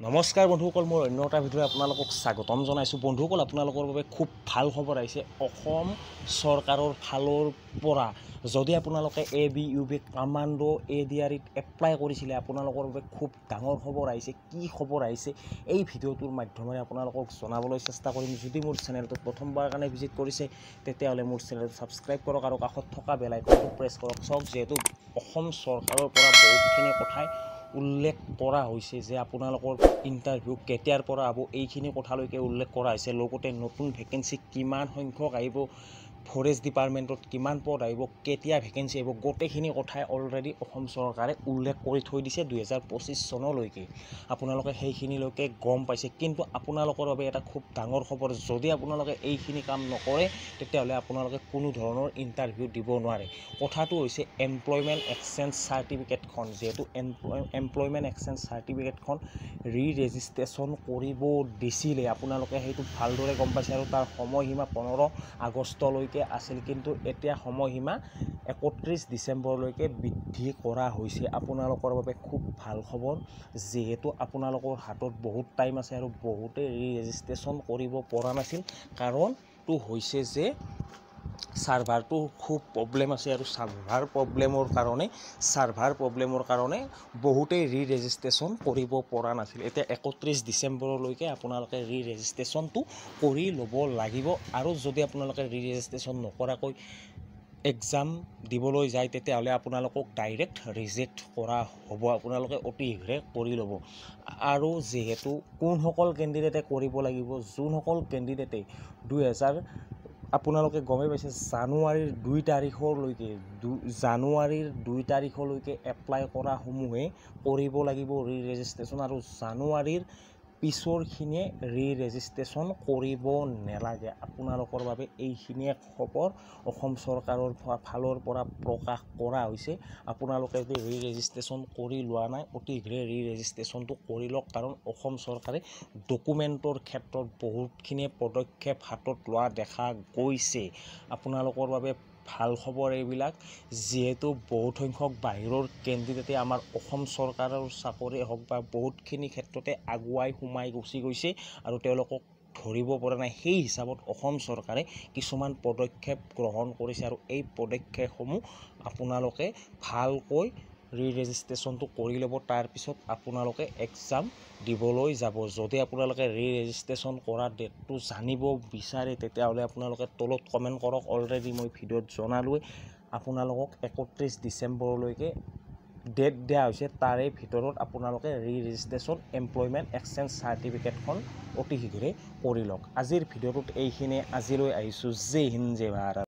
নমস্কাৰ বন্ধুসকল, মোৰ অন্য এটা ভিডিঅ'ত আপোনালোকক স্বাগতম জনাইছোঁ। বন্ধুসকল, আপোনালোকৰ বাবে খুব ভাল খবৰ আহিছে অসম চৰকাৰৰ ফালৰ পৰা। যদি আপোনালোকে ABUB কামাণ্ডো ADREত এপ্লাই কৰিছিলে, আপোনালোকৰ বাবে খুব ডাঙৰ খবৰ আহিছে। কি খবৰ আহিছে এই ভিডিঅ'টোৰ মাধ্যমেৰে আপোনালোকক জনাবলৈ চেষ্টা কৰিম। যদি মোৰ চেনেলটোত প্ৰথমবাৰৰ কাৰণে ভিজিট কৰিছে, তেতিয়াহ'লে মোৰ চেনেলটো ছাবস্ক্ৰাইব কৰক আৰু কাষত থকা বেল আইকনটো প্ৰেছ কৰক। চাওক, যিহেতু অসম চৰকাৰৰ পৰা বহুতখিনি কথাই উল্লেখ কৰা হৈছে যে আপোনালোকৰ ইণ্টাৰভিউ কেতিয়াৰ পৰা হ'ব, এইখিনি কথালৈকে উল্লেখ কৰা হৈছে। লগতে নতুন ভেকেঞ্চি কিমান সংখ্যক আহিব, ফৰেষ্ট ডিপাৰ্টমেণ্টত কিমান পদ আহিব, কেতিয়া ভেকেঞ্চি আহিব, গোটেইখিনি কথাই অলৰেডি অসম চৰকাৰে উল্লেখ কৰি থৈ দিছে 2025 চনলৈকে। আপোনালোকে সেইখিনিলৈকে গম পাইছে। কিন্তু আপোনালোকৰ বাবে এটা খুব ডাঙৰ খবৰ, যদি আপোনালোকে এইখিনি কাম নকৰে, তেতিয়াহ'লে আপোনালোকে কোনো ধৰণৰ ইণ্টাৰভিউ দিব নোৱাৰে। কথাটো হৈছে এমপ্লয়মেণ্ট এক্সচেঞ্জ চাৰ্টিফিকেটখন, যিহেতু এমপ্লয়মেণ্ট এক্সচেঞ্জ চাৰ্টিফিকেটখন ৰেজিষ্ট্ৰেশ্যন কৰিব দিছিলে। আপোনালোকে সেইটো ভালদৰে গম পাইছে আৰু তাৰ সময়সীমা 15 আগষ্টলৈকে আছিল, কিন্তু এতিয়া সময়সীমা 31 ডিচেম্বৰলৈকে বৃদ্ধি কৰা হৈছে। আপোনালোকৰ বাবে খুব ভাল খবৰ, যিহেতু আপোনালোকৰ হাতত বহুত টাইম আছে আৰু বহুতে ৰেজিষ্ট্ৰেশ্যন কৰিব পৰা নাছিল। কাৰণটো হৈছে যে ছাৰ্ভাৰটো খুব প্ৰব্লেম আছে আৰু ছাৰ্ভাৰ প্ৰব্লেমৰ কাৰণে বহুতেই ৰেজিষ্ট্ৰেশ্যন কৰিব পৰা নাছিল। এতিয়া 31 ডিচেম্বৰলৈকে আপোনালোকে ৰেজিষ্ট্ৰেশ্যনটো কৰি ল'ব লাগিব। আৰু যদি আপোনালোকে ৰেজিষ্ট্ৰেশ্যন নকৰাকৈ এক্সাম দিবলৈ যায়, তেতিয়াহ'লে আপোনালোকক ডাইৰেক্ট ৰিজেক্ট কৰা হ'ব। আপোনালোকে অতি শীঘ্ৰে কৰি ল'ব। আৰু যিহেতু কোনসকল কেণ্ডিডেটে কৰিব লাগিব, যোনসকল কেণ্ডিডেটে আপোনালোকে গমেই পাইছে, জানুৱাৰীৰ 2 তাৰিখলৈকে এপ্লাই কৰাসমূহে কৰিব লাগিব ৰেজিষ্ট্ৰেশ্যন, আৰু জানুৱাৰীৰ পিছৰখিনিয়ে ৰেজিষ্ট্ৰেশ্যন কৰিব নালাগে। আপোনালোকৰ বাবে এইখিনিয়ে খবৰ অসম চৰকাৰৰ ফালৰ পৰা প্ৰকাশ কৰা হৈছে। আপোনালোকে যদি ৰেজিষ্ট্ৰেশ্যন কৰি লোৱা নাই, অতি শীঘ্ৰে ৰেজিষ্ট্ৰেশ্যনটো কৰি লওক। কাৰণ অসম চৰকাৰে ডকুমেণ্টৰ ক্ষেত্ৰত বহুতখিনি পদক্ষেপ হাতত লোৱা দেখা গৈছে। আপোনালোকৰ বাবে ভাল খবৰ এইবিলাক, যিহেতু বহুত সংখ্যক বাহিৰৰ কেণ্ডিডেটে আমাৰ অসম চৰকাৰৰ চাকৰি হওক বা বহুতখিনি ক্ষেত্ৰতে আগুৱাই সোমাই গুচি গৈছে আৰু তেওঁলোকক ধৰিব পৰা নাই। সেই হিচাপত অসম চৰকাৰে কিছুমান পদক্ষেপ গ্ৰহণ কৰিছে আৰু এই পদক্ষেপসমূহ আপোনালোকে ভালকৈ ৰেজিষ্ট্ৰেশ্যনটো কৰি ল'ব। তাৰপিছত আপোনালোকে এক্সাম দিবলৈ যাব। যদি আপোনালোকে ৰেজিষ্ট্ৰেশ্যন কৰা ডেটটো জানিব বিচাৰে, তেতিয়াহ'লে আপোনালোকে তলত কমেণ্ট কৰক। অলৰেডি মই ভিডিঅ'ত জনালোৱে আপোনালোকক 31 ডিচেম্বৰলৈকে ডেট দিয়া হৈছে। তাৰে ভিতৰত আপোনালোকে ৰেজিষ্ট্ৰেশ্যন এমপ্লয়মেণ্ট এক্সচেঞ্জ চাৰ্টিফিকেটখন অতি শীঘ্ৰে কৰি লওক। আজিৰ ভিডিঅ'টোত এইখিনিয়ে। আজিলৈ আহিছোঁ। জয় হিন্দ, জয় ভাৰত।